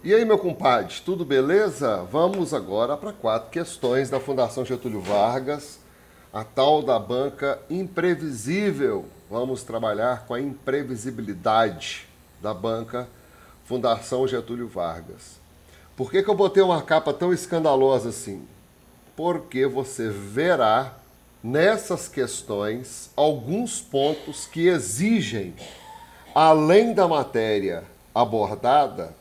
E aí, meu compadre, tudo beleza? Vamos agora para 4 questões da Fundação Getúlio Vargas, a tal da banca imprevisível. Vamos trabalhar com a imprevisibilidade da banca Fundação Getúlio Vargas. Por que eu botei uma capa tão escandalosa assim? Porque você verá nessas questões alguns pontos que exigem, além da matéria abordada,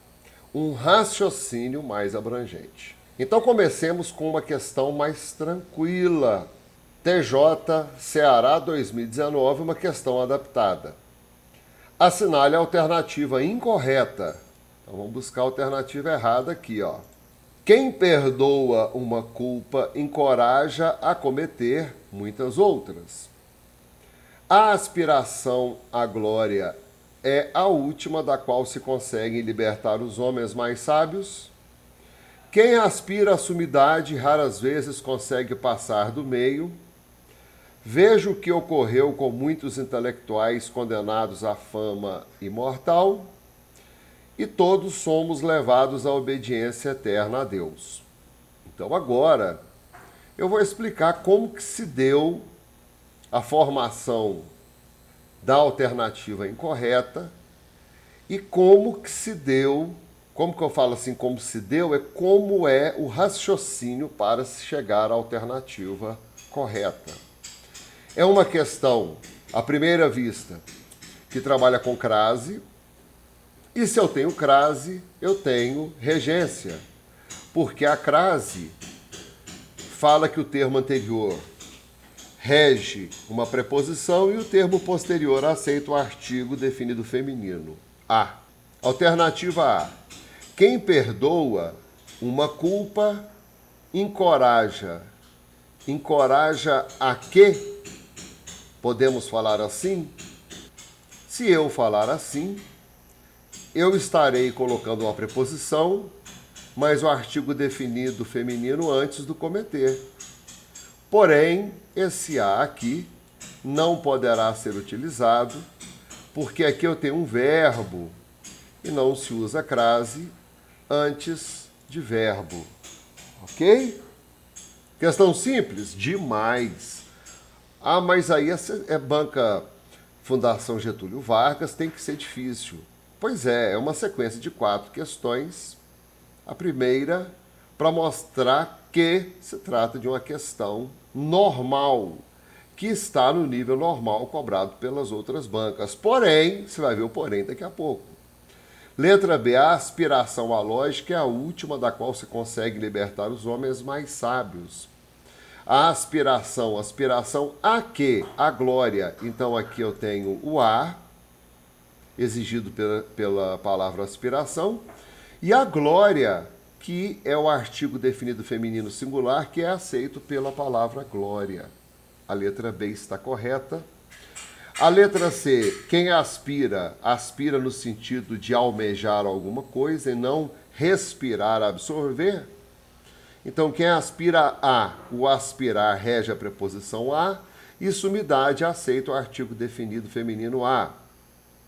um raciocínio mais abrangente. Então comecemos com uma questão mais tranquila. TJ Ceará 2019, uma questão adaptada. Assinale a alternativa incorreta. Então vamos buscar a alternativa errada aqui, ó. Quem perdoa uma culpa encoraja a cometer muitas outras. A aspiração à glória é a última da qual se conseguem libertar os homens mais sábios. Quem aspira à sumidade raras vezes consegue passar do meio. Veja o que ocorreu com muitos intelectuais condenados à fama imortal. E todos somos levados à obediência eterna a Deus. Então agora eu vou explicar como que se deu a formação da alternativa incorreta e como que se deu, como que eu falo assim, como se deu, é como é o raciocínio para se chegar à alternativa correta. É uma questão, à primeira vista, que trabalha com crase, e se eu tenho crase, eu tenho regência, porque a crase fala que o termo anterior rege uma preposição e o termo posterior aceita o artigo definido feminino. A. Alternativa A. Quem perdoa uma culpa encoraja. Encoraja a quê? Podemos falar assim? Se eu falar assim, eu estarei colocando uma preposição, mas o artigo definido feminino antes do cometer. Porém, esse A aqui não poderá ser utilizado, porque aqui eu tenho um verbo e não se usa crase antes de verbo. Ok? Questão simples? Demais. Ah, mas aí é banca Fundação Getúlio Vargas, tem que ser difícil. Pois é uma sequência de 4 questões. A primeira, para mostrar que se trata de uma questão normal, que está no nível normal cobrado pelas outras bancas. Porém, você vai ver o porém daqui a pouco. Letra B, a aspiração à lógica é a última da qual se consegue libertar os homens mais sábios. A aspiração a quê? A glória. Então aqui eu tenho o A, exigido pela palavra aspiração, e a glória, que é o artigo definido feminino singular, que é aceito pela palavra glória. A letra B está correta. A letra C, quem aspira, aspira no sentido de almejar alguma coisa e não respirar, absorver. Então, quem aspira a, o aspirar rege a preposição a, e sumidade aceita o artigo definido feminino a.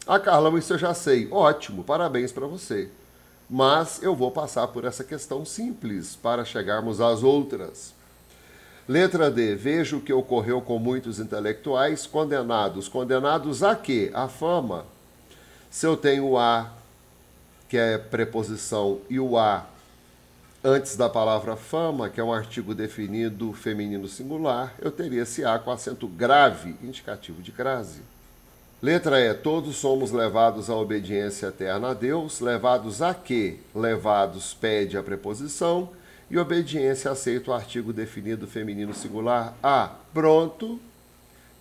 Ah, Carlão, isso eu já sei. Ótimo, parabéns para você. Mas eu vou passar por essa questão simples para chegarmos às outras. Letra D. Veja o que ocorreu com muitos intelectuais condenados. Condenados a quê? A fama. Se eu tenho o a, que é preposição, e o a antes da palavra fama, que é um artigo definido feminino singular, eu teria esse a com acento grave, indicativo de crase. Letra E. Todos somos levados à obediência eterna a Deus. Levados a quê? Levados pede a preposição e obediência aceita o artigo definido feminino singular a. Pronto.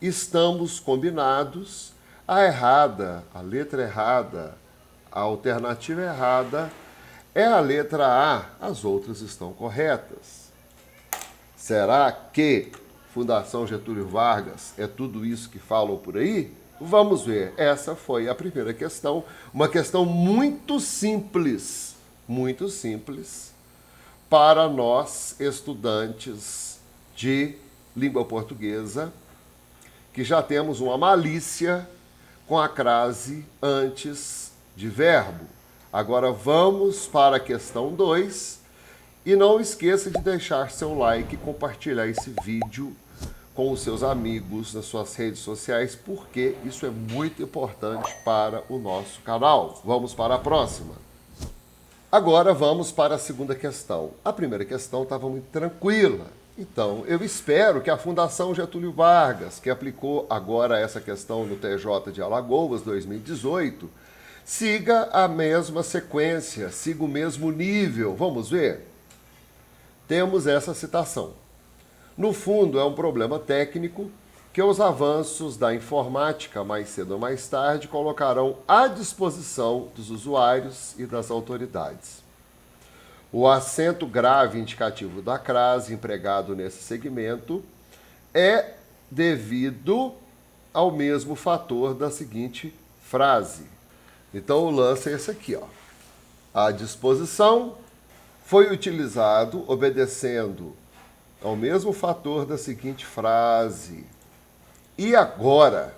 Estamos combinados. A errada, a letra errada, a alternativa errada é a letra A. As outras estão corretas. Será que Fundação Getúlio Vargas é tudo isso que falam por aí? Vamos ver. Essa foi a primeira questão. Uma questão muito simples para nós, estudantes de língua portuguesa, que já temos uma malícia com a crase antes de verbo. Agora vamos para a questão 2 e não esqueça de deixar seu like e compartilhar esse vídeo com os seus amigos nas suas redes sociais, porque isso é muito importante para o nosso canal. Vamos para a próxima. Agora vamos para a segunda questão. A primeira questão estava muito tranquila. Então, eu espero que a Fundação Getúlio Vargas, que aplicou agora essa questão no TJ de Alagoas 2018, siga a mesma sequência, siga o mesmo nível. Vamos ver? Temos essa citação. No fundo, é um problema técnico que os avanços da informática, mais cedo ou mais tarde, colocarão à disposição dos usuários e das autoridades. O acento grave indicativo da crase empregado nesse segmento é devido ao mesmo fator da seguinte frase. Então, o lance é esse aqui, ó. A disposição foi utilizado obedecendo ao mesmo fator da seguinte frase. E agora?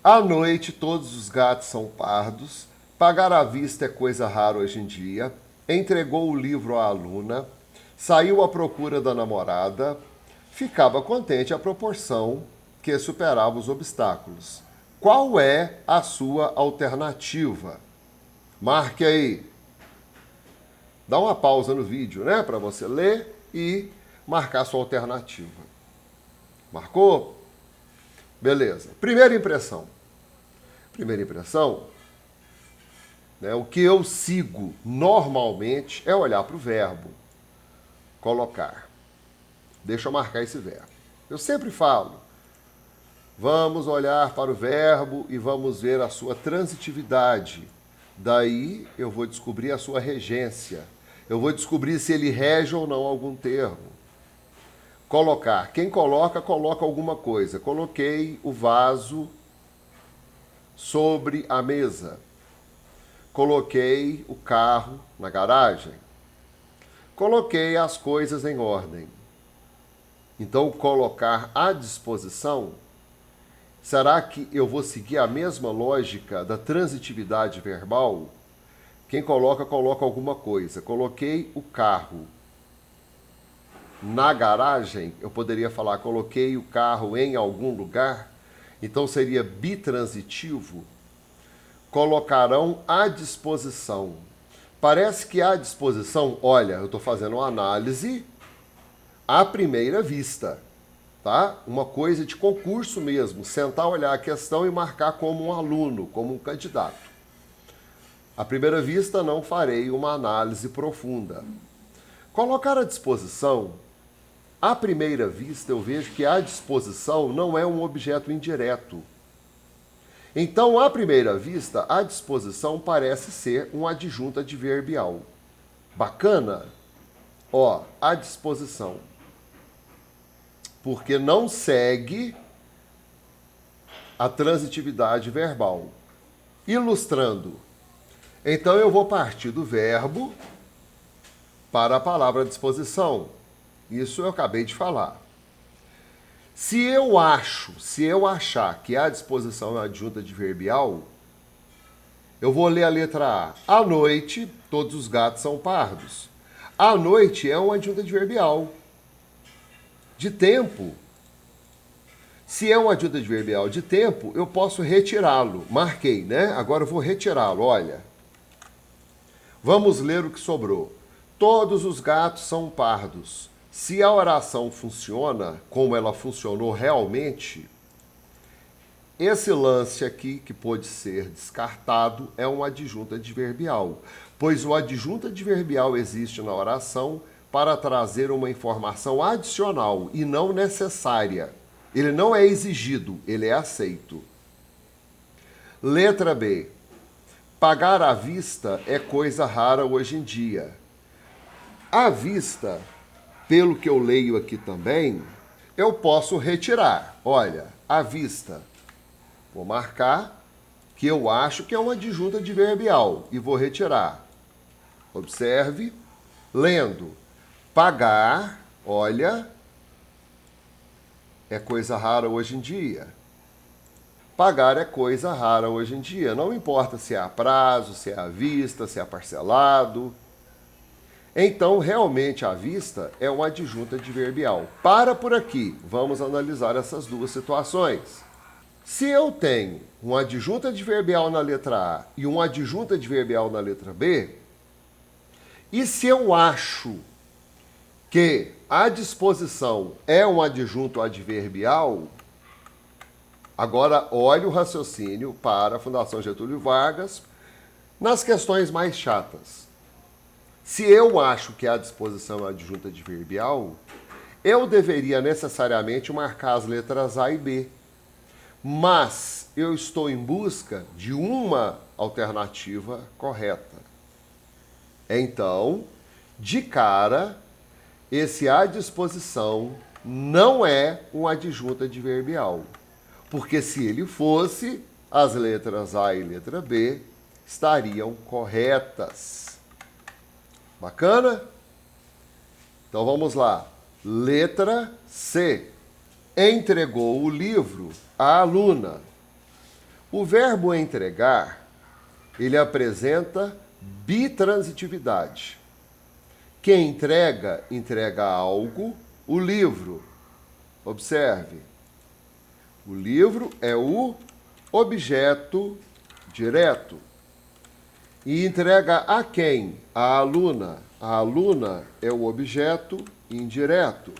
À noite todos os gatos são pardos, pagar à vista é coisa rara hoje em dia, entregou o livro à aluna, saiu à procura da namorada, ficava contente à proporção que superava os obstáculos. Qual é a sua alternativa? Marque aí. Dá uma pausa no vídeo, né, para você ler e marcar sua alternativa. Marcou? Beleza. Primeira impressão. Primeira impressão, né, o que eu sigo normalmente é olhar para o verbo. Colocar. Deixa eu marcar esse verbo. Eu sempre falo, vamos olhar para o verbo e vamos ver a sua transitividade. Daí eu vou descobrir a sua regência. Eu vou descobrir se ele rege ou não algum termo. Colocar. Quem coloca, coloca alguma coisa. Coloquei o vaso sobre a mesa. Coloquei o carro na garagem. Coloquei as coisas em ordem. Então, colocar à disposição, será que eu vou seguir a mesma lógica da transitividade verbal? Quem coloca, coloca alguma coisa. Coloquei o carro na garagem, eu poderia falar, coloquei o carro em algum lugar, então seria bitransitivo. Colocarão à disposição. Parece que à disposição, olha, eu estou fazendo uma análise à primeira vista, tá? Uma coisa de concurso mesmo, sentar, olhar a questão e marcar como um aluno, como um candidato. À primeira vista, não farei uma análise profunda. Colocar à disposição, à primeira vista, eu vejo que à disposição não é um objeto indireto. Então, à primeira vista, à disposição parece ser um adjunto adverbial. Bacana? Ó, à disposição. Porque não segue a transitividade verbal. Ilustrando. Então, eu vou partir do verbo para a palavra disposição. Isso eu acabei de falar. Se eu achar que a disposição é adjunta adverbial, eu vou ler a letra A. À noite, todos os gatos são pardos. À noite é uma adjunta adverbial. De tempo. Se é uma adjunta adverbial de tempo, eu posso retirá-lo. Marquei, né? Agora eu vou retirá-lo, olha. Vamos ler o que sobrou. Todos os gatos são pardos. Se a oração funciona como ela funcionou realmente, esse lance aqui, que pode ser descartado, é um adjunto adverbial, pois o adjunto adverbial existe na oração para trazer uma informação adicional e não necessária. Ele não é exigido, ele é aceito. Letra B. Pagar à vista é coisa rara hoje em dia. À vista, pelo que eu leio aqui também, eu posso retirar. Olha, à vista. Vou marcar que eu acho que é uma adjunta adverbial e vou retirar. Observe. Lendo. Pagar, olha, é coisa rara hoje em dia. Pagar é coisa rara hoje em dia. Não importa se é a prazo, se é à vista, se é parcelado. Então, realmente, à vista é uma adjunta adverbial. Para por aqui. Vamos analisar essas duas situações. Se eu tenho um adjunto adverbial na letra A e um adjunto adverbial na letra B, e se eu acho que a disposição é um adjunto adverbial, agora olhe o raciocínio para a Fundação Getúlio Vargas nas questões mais chatas. Se eu acho que a disposição é um adjunto adverbial, eu deveria necessariamente marcar as letras A e B. Mas eu estou em busca de uma alternativa correta. Então, de cara, esse à disposição não é um adjunto adverbial. Porque se ele fosse, as letras A e letra B estariam corretas. Bacana? Então vamos lá. Letra C. Entregou o livro à aluna. O verbo entregar, ele apresenta bitransitividade. Quem entrega, entrega algo, o livro. Observe. O livro é o objeto direto. E entrega a quem? A aluna. A aluna é o objeto indireto.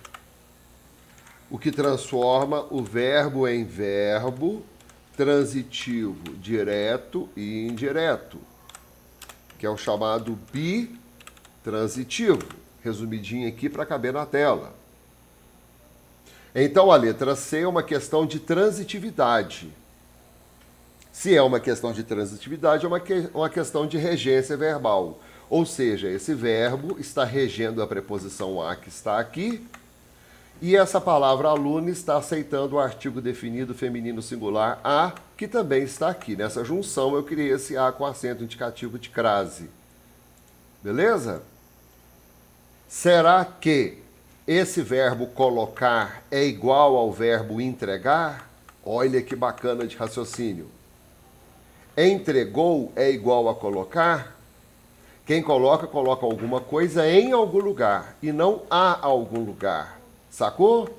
O que transforma o verbo em verbo transitivo direto e indireto, que é o chamado bitransitivo. Resumidinho aqui para caber na tela. Então, a letra C é uma questão de transitividade. Se é uma questão de transitividade, é uma questão de regência verbal. Ou seja, esse verbo está regendo a preposição a que está aqui, e essa palavra aluna está aceitando o artigo definido feminino singular a, que também está aqui. Nessa junção, eu criei esse a com acento indicativo de crase. Beleza? Será que esse verbo colocar é igual ao verbo entregar? Olha que bacana de raciocínio. Entregou é igual a colocar? Quem coloca, coloca alguma coisa em algum lugar e não a algum lugar. Sacou?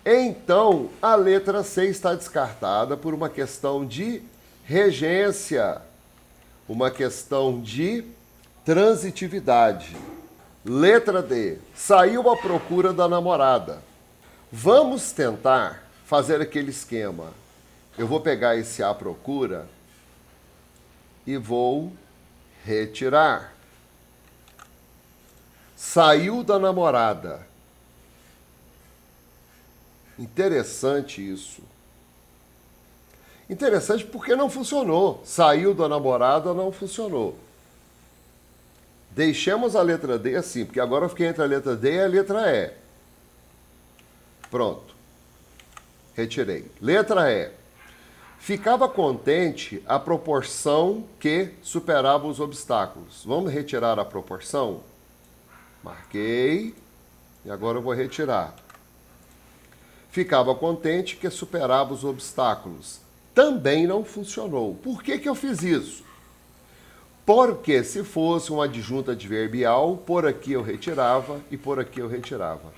Então, a letra C está descartada por uma questão de regência, uma questão de transitividade. Letra D. Saiu à procura da namorada. Vamos tentar fazer aquele esquema. Eu vou pegar esse à procura e vou retirar. Saiu da namorada. Interessante isso. Interessante porque não funcionou. Saiu da namorada, não funcionou. Deixemos a letra D assim, porque agora eu fiquei entre a letra D e a letra E. Pronto. Retirei. Letra E. Ficava contente a proporção que superava os obstáculos. Vamos retirar a proporção? Marquei. E agora eu vou retirar. Ficava contente que superava os obstáculos. Também não funcionou. Por que eu fiz isso? Porque se fosse um adjunto adverbial, por aqui eu retirava e por aqui eu retirava.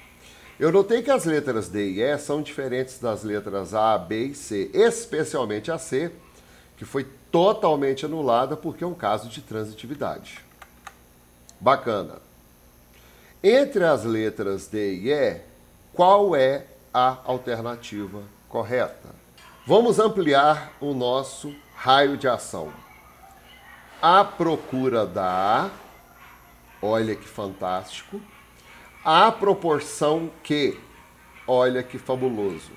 Eu notei que as letras D e E são diferentes das letras A, B e C, especialmente a C, que foi totalmente anulada porque é um caso de transitividade. Bacana. Entre as letras D e E, qual é a alternativa correta? Vamos ampliar o nosso raio de ação. A procura da, olha que fantástico, a proporção que, olha que fabuloso.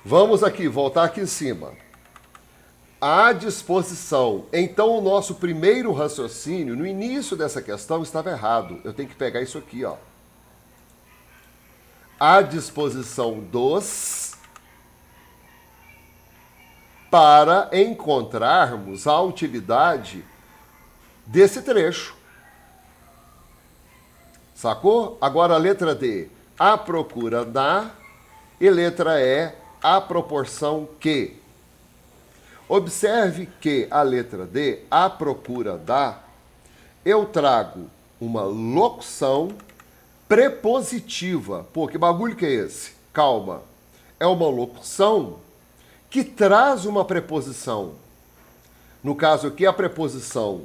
Vamos aqui, voltar aqui em cima. A disposição. Então, o nosso primeiro raciocínio, no início dessa questão, estava errado. Eu tenho que pegar isso aqui, ó. A disposição dos, para encontrarmos a utilidade desse trecho. Sacou? Agora a letra D, a procura da, e letra E, a proporção que. Observe que a letra D, a procura da, eu trago uma locução prepositiva. Pô, que bagulho que é esse? Calma. É uma locução que traz uma preposição. No caso aqui, a preposição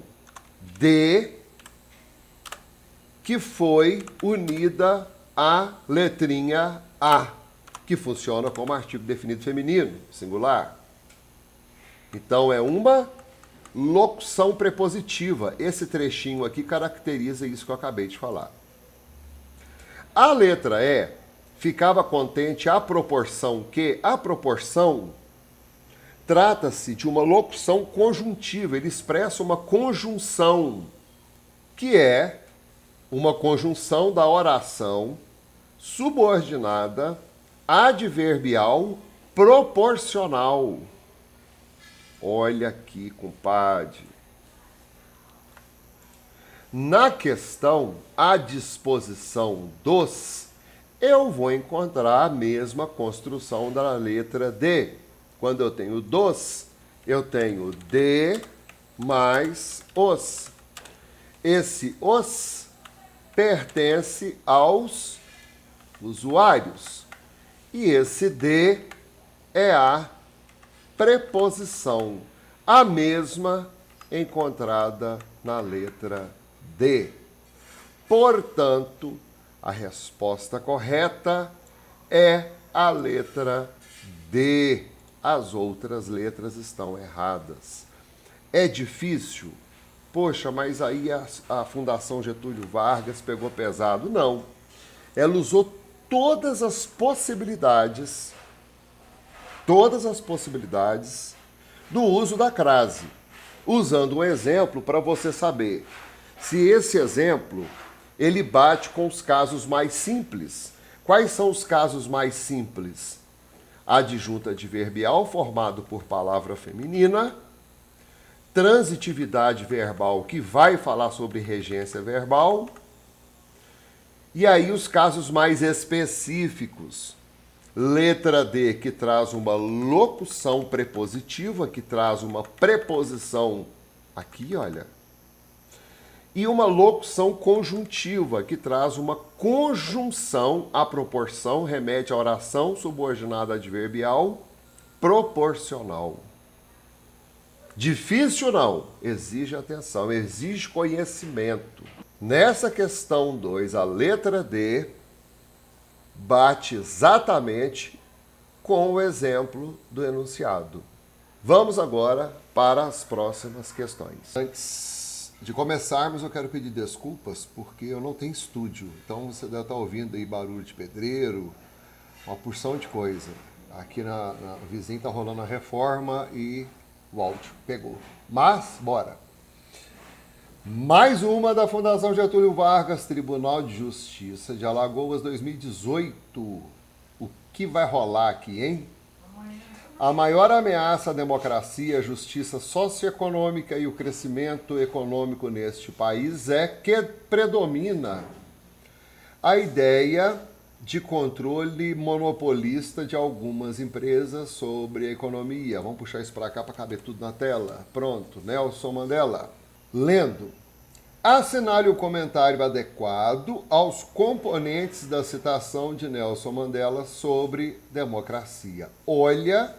de, que foi unida à letrinha A, que funciona como artigo definido feminino, singular. Então, é uma locução prepositiva. Esse trechinho aqui caracteriza isso que eu acabei de falar. A letra E ficava contente à proporção que a proporção trata-se de uma locução conjuntiva. Ele expressa uma conjunção, que é uma conjunção da oração subordinada adverbial proporcional. Olha aqui, compadre. Na questão à disposição dos, eu vou encontrar a mesma construção da letra D. Quando eu tenho dos, eu tenho de mais os. Esse os pertence aos usuários. E esse de é a preposição, a mesma encontrada na letra D. Portanto, a resposta correta é a letra D. As outras letras estão erradas. É difícil? Poxa, mas aí a Fundação Getúlio Vargas pegou pesado. Não. Ela usou todas as possibilidades do uso da crase, usando um exemplo para você saber se esse exemplo ele bate com os casos mais simples. Quais são os casos mais simples? Adjunto adverbial formado por palavra feminina, transitividade verbal que vai falar sobre regência verbal, e aí os casos mais específicos. Letra D, que traz uma locução prepositiva, que traz uma preposição aqui, olha. E uma locução conjuntiva, que traz uma conjunção, a proporção remete à oração subordinada adverbial proporcional. Difícil não, exige atenção, exige conhecimento. Nessa questão 2, a letra D bate exatamente com o exemplo do enunciado. Vamos agora para as próximas questões. Antes de começarmos, eu quero pedir desculpas porque eu não tenho estúdio. Então você deve estar ouvindo aí barulho de pedreiro, uma porção de coisa. Aqui na vizinha está rolando a reforma e o áudio pegou. Mas, bora! Mais uma da Fundação Getúlio Vargas, Tribunal de Justiça de Alagoas 2018. O que vai rolar aqui, hein? A maior ameaça à democracia, a justiça socioeconômica e o crescimento econômico neste país é que predomina a ideia de controle monopolista de algumas empresas sobre a economia. Vamos puxar isso para cá para caber tudo na tela. Pronto, Nelson Mandela. Lendo. Assinale o comentário adequado aos componentes da citação de Nelson Mandela sobre democracia. Olha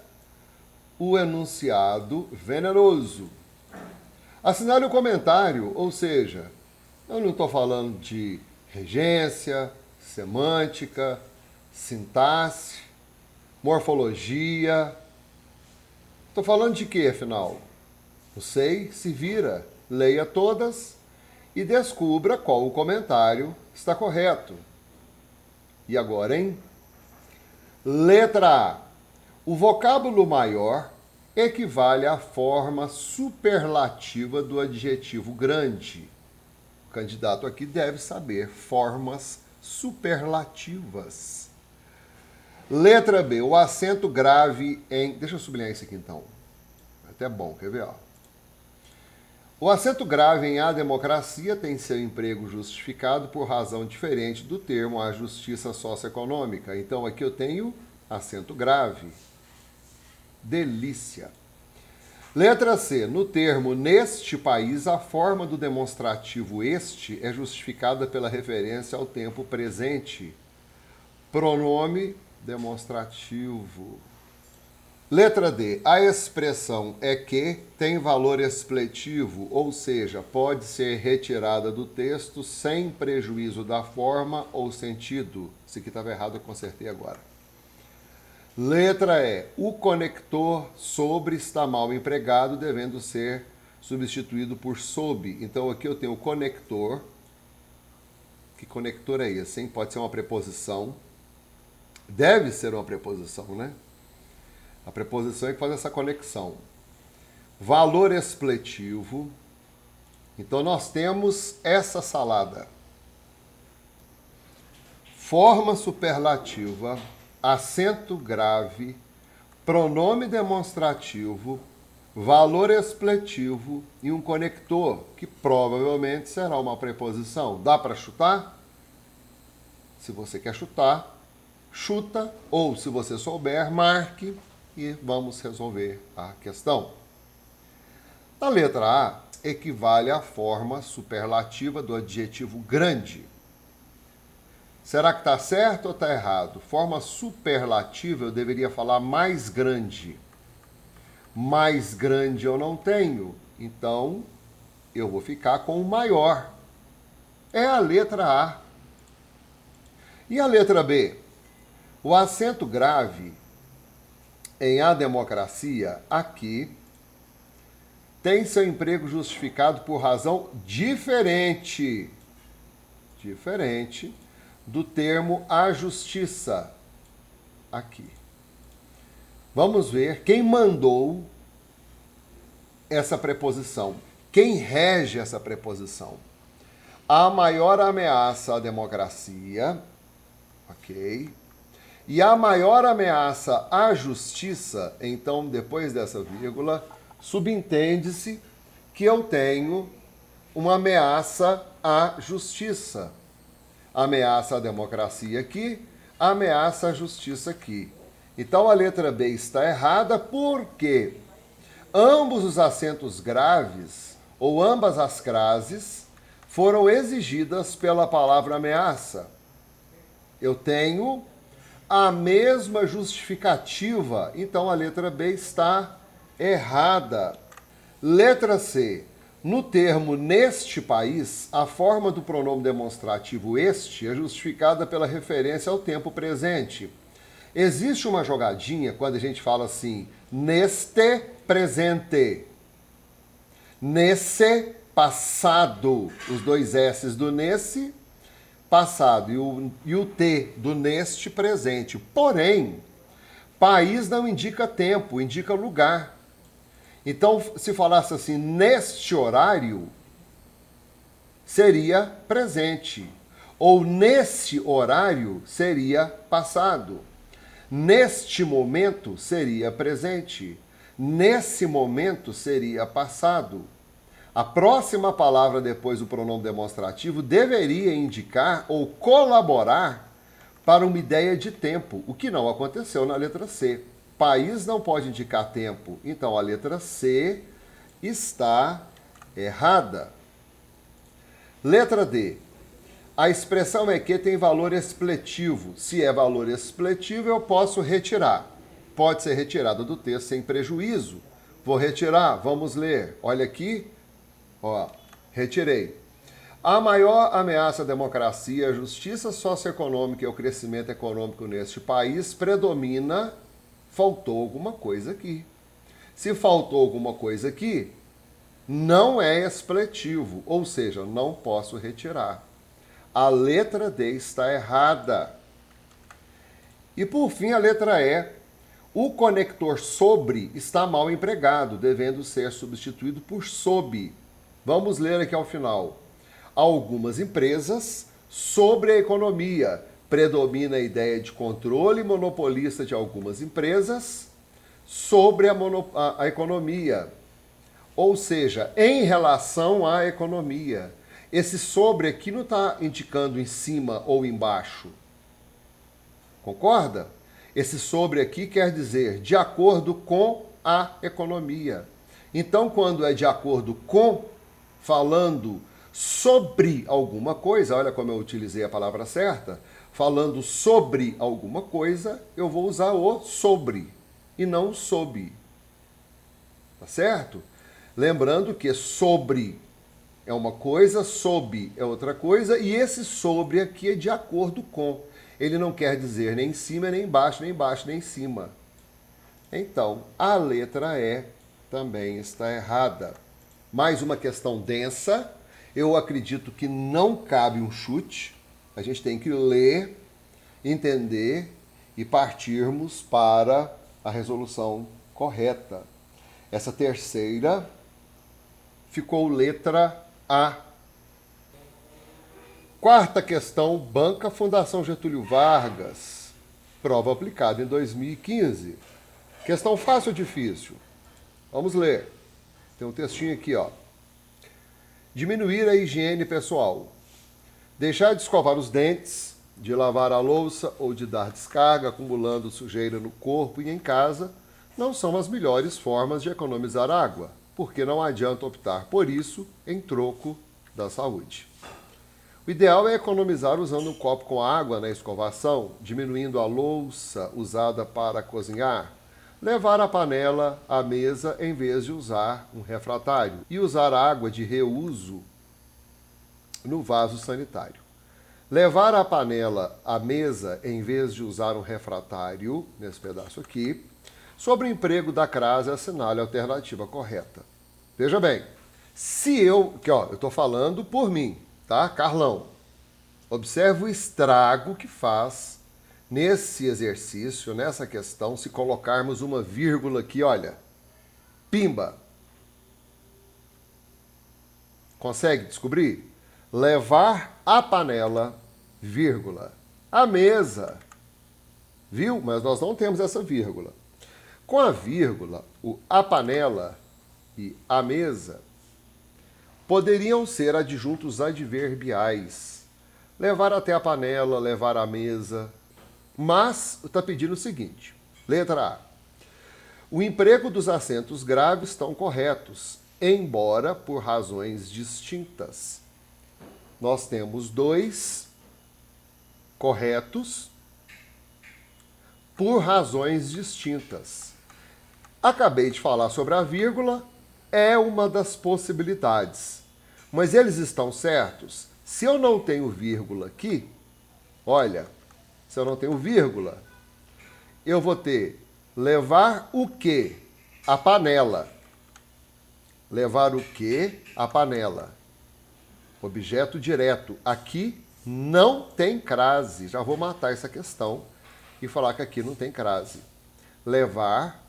o enunciado venenoso. Assinale o comentário, ou seja, eu não estou falando de regência, semântica, sintaxe, morfologia. Estou falando de quê, afinal? Não sei, se vira, leia todas e descubra qual o comentário está correto. E agora, hein? Letra A. O vocábulo maior equivale à forma superlativa do adjetivo grande. O candidato aqui deve saber formas superlativas. Letra B. O acento grave em... Deixa eu sublinhar isso aqui, então. Até bom, quer ver? Ó. O acento grave em a democracia tem seu emprego justificado por razão diferente do termo a justiça socioeconômica. Então, aqui eu tenho acento grave. Delícia. Letra C. No termo neste país, a forma do demonstrativo este é justificada pela referência ao tempo presente. Pronome demonstrativo. Letra D. A expressão é que tem valor expletivo, ou seja, pode ser retirada do texto sem prejuízo da forma ou sentido. Isso aqui estava errado, eu consertei agora. Letra E. O conector sobre está mal empregado, devendo ser substituído por sob. Então aqui eu tenho o conector. Que conector é esse, hein? Pode ser uma preposição. Deve ser uma preposição, né? A preposição é que faz essa conexão. Valor expletivo. Então, nós temos essa salada. Forma superlativa, acento grave, pronome demonstrativo, valor expletivo e um conector, que provavelmente será uma preposição. Dá para chutar? Se você quer chutar, chuta, ou se você souber, marque. E vamos resolver a questão. A letra A equivale à forma superlativa do adjetivo grande. Será que está certo ou está errado? Forma superlativa, eu deveria falar mais grande. Mais grande eu não tenho, então eu vou ficar com o maior. É a letra A. E a letra B? O acento grave em A Democracia, aqui, tem seu emprego justificado por razão diferente do termo a justiça, aqui. Vamos ver quem mandou essa preposição, quem rege essa preposição. A maior ameaça à democracia, ok? E a maior ameaça à justiça, então, depois dessa vírgula, subentende-se que eu tenho uma ameaça à justiça. Ameaça à democracia aqui, ameaça à justiça aqui. Então, a letra B está errada porque ambos os acentos graves, ou ambas as crases, foram exigidas pela palavra ameaça. Eu tenho a mesma justificativa, então a letra B está errada. Letra C. No termo neste país, a forma do pronome demonstrativo este é justificada pela referência ao tempo presente. Existe uma jogadinha quando a gente fala assim, neste presente, nesse passado, os dois S's do nesse passado e o T do neste presente. Porém, país não indica tempo, indica lugar. Então, se falasse assim, neste horário, seria presente. Ou nesse horário, seria passado. Neste momento, seria presente. Nesse momento, seria passado. A próxima palavra depois do pronome demonstrativo deveria indicar ou colaborar para uma ideia de tempo, o que não aconteceu na letra C. País não pode indicar tempo, então a letra C está errada. Letra D. A expressão é que tem valor expletivo. Se é valor expletivo, eu posso retirar. Pode ser retirado do texto sem prejuízo. Vou retirar, vamos ler. Olha aqui. Ó, retirei. A maior ameaça à democracia, a justiça socioeconômica e o crescimento econômico neste país predomina. Faltou alguma coisa aqui. Se faltou alguma coisa aqui, não é expletivo, ou seja, não posso retirar. A letra D está errada. E por fim, a letra E. O conector sobre está mal empregado, devendo ser substituído por sob. Vamos ler aqui ao final. Algumas empresas, sobre a economia, predomina a ideia de controle monopolista de algumas empresas sobre a economia. Ou seja, em relação à economia. Esse sobre aqui não está indicando em cima ou embaixo. Concorda? Esse sobre aqui quer dizer de acordo com a economia. Então, quando é de acordo com, falando sobre alguma coisa, olha como eu utilizei a palavra certa, falando sobre alguma coisa, eu vou usar o sobre e não o sob. Tá certo? Lembrando que sobre é uma coisa, sob é outra coisa, e esse sobre aqui é de acordo com. Ele não quer dizer nem em cima, nem embaixo, nem embaixo, nem em cima. Então, a letra E também está errada. Mais uma questão densa. Eu acredito que não cabe um chute. A gente tem que ler, entender e partirmos para a resolução correta. Essa terceira ficou letra A. Quarta questão, Banca Fundação Getúlio Vargas. Prova aplicada em 2015. Questão fácil ou difícil? Vamos ler. Tem um textinho aqui, ó. Diminuir a higiene pessoal. Deixar de escovar os dentes, de lavar a louça ou de dar descarga, acumulando sujeira no corpo e em casa, não são as melhores formas de economizar água, porque não adianta optar por isso em troco da saúde. O ideal é economizar usando um copo com água na escovação, diminuindo a louça usada para cozinhar, levar a panela à mesa em vez de usar um refratário e usar água de reuso no vaso sanitário. Levar a panela à mesa em vez de usar um refratário, nesse pedaço aqui. Sobre o emprego da crase, assinale a alternativa correta. Veja bem, se eu estou falando por mim, tá? Carlão, observe o estrago que faz nesse exercício, nessa questão, se colocarmos uma vírgula aqui, olha, pimba. Consegue descobrir? Levar a panela, vírgula, a mesa, viu? Mas nós não temos essa vírgula. Com a vírgula, a panela e a mesa poderiam ser adjuntos adverbiais. Levar até a panela, levar à mesa. Mas está pedindo o seguinte, letra A. O emprego dos acentos graves estão corretos, embora por razões distintas. Nós temos dois corretos por razões distintas. Acabei de falar sobre a vírgula, é uma das possibilidades. Mas eles estão certos? Se eu não tenho vírgula aqui, olha, se eu não tenho vírgula, eu vou ter levar o quê? A panela. Levar o quê? A panela. Objeto direto. Aqui não tem crase. Já vou matar essa questão e falar que aqui não tem crase. Levar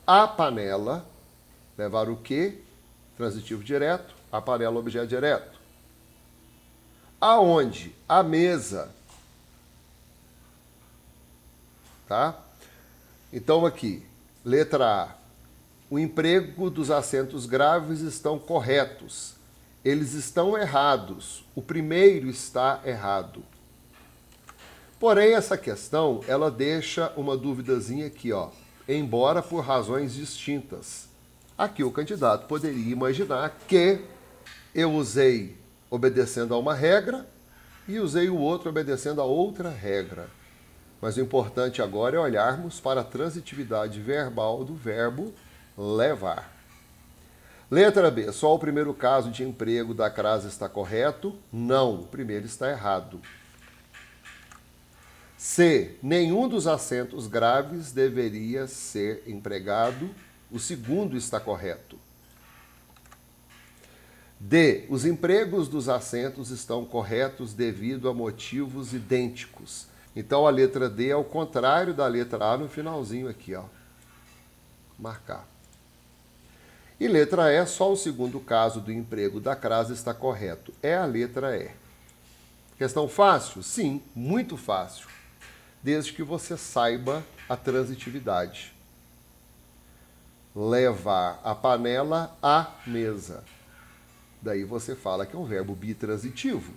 a panela. Levar o quê? Transitivo direto. A panela, objeto direto. Aonde? A mesa. Tá? Então aqui, letra A. O emprego dos acentos graves estão corretos. Eles estão errados. O primeiro está errado. Porém, essa questão, ela deixa uma duvidazinha aqui, ó. Embora por razões distintas. Aqui o candidato poderia imaginar que eu usei obedecendo a uma regra e usei o outro obedecendo a outra regra. Mas o importante agora é olharmos para a transitividade verbal do verbo levar. Letra B. Só o primeiro caso de emprego da crase está correto? Não, o primeiro está errado. C. Nenhum dos acentos graves deveria ser empregado. O segundo está correto. D. Os empregos dos acentos estão corretos devido a motivos idênticos. Então a letra D é o contrário da letra A no finalzinho aqui, ó. Marcar. E letra E, só o segundo caso do emprego da crase está correto. É a letra E. Questão fácil? Sim, muito fácil. Desde que você saiba a transitividade. Levar a panela à mesa. Daí você fala que é um verbo bitransitivo.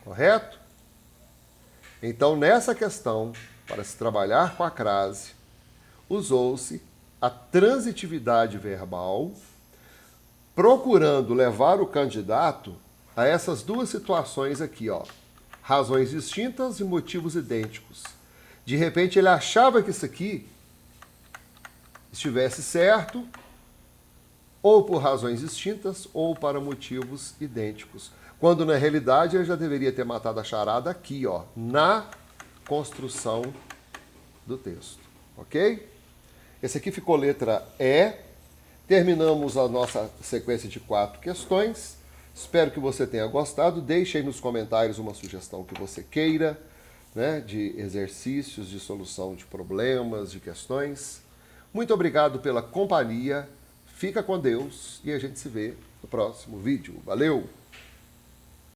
Correto? Então, nessa questão, para se trabalhar com a crase, usou-se a transitividade verbal, procurando levar o candidato a essas duas situações aqui, ó. Razões distintas e motivos idênticos. De repente ele achava que isso aqui estivesse certo, ou por razões distintas, ou para motivos idênticos. Quando na realidade ele já deveria ter matado a charada aqui, ó, na construção do texto. Ok? Esse aqui ficou letra E. Terminamos a nossa sequência de 4 questões. Espero que você tenha gostado. Deixe aí nos comentários uma sugestão que você queira, né, de exercícios, de solução de problemas, de questões. Muito obrigado pela companhia. Fica com Deus e a gente se vê no próximo vídeo. Valeu!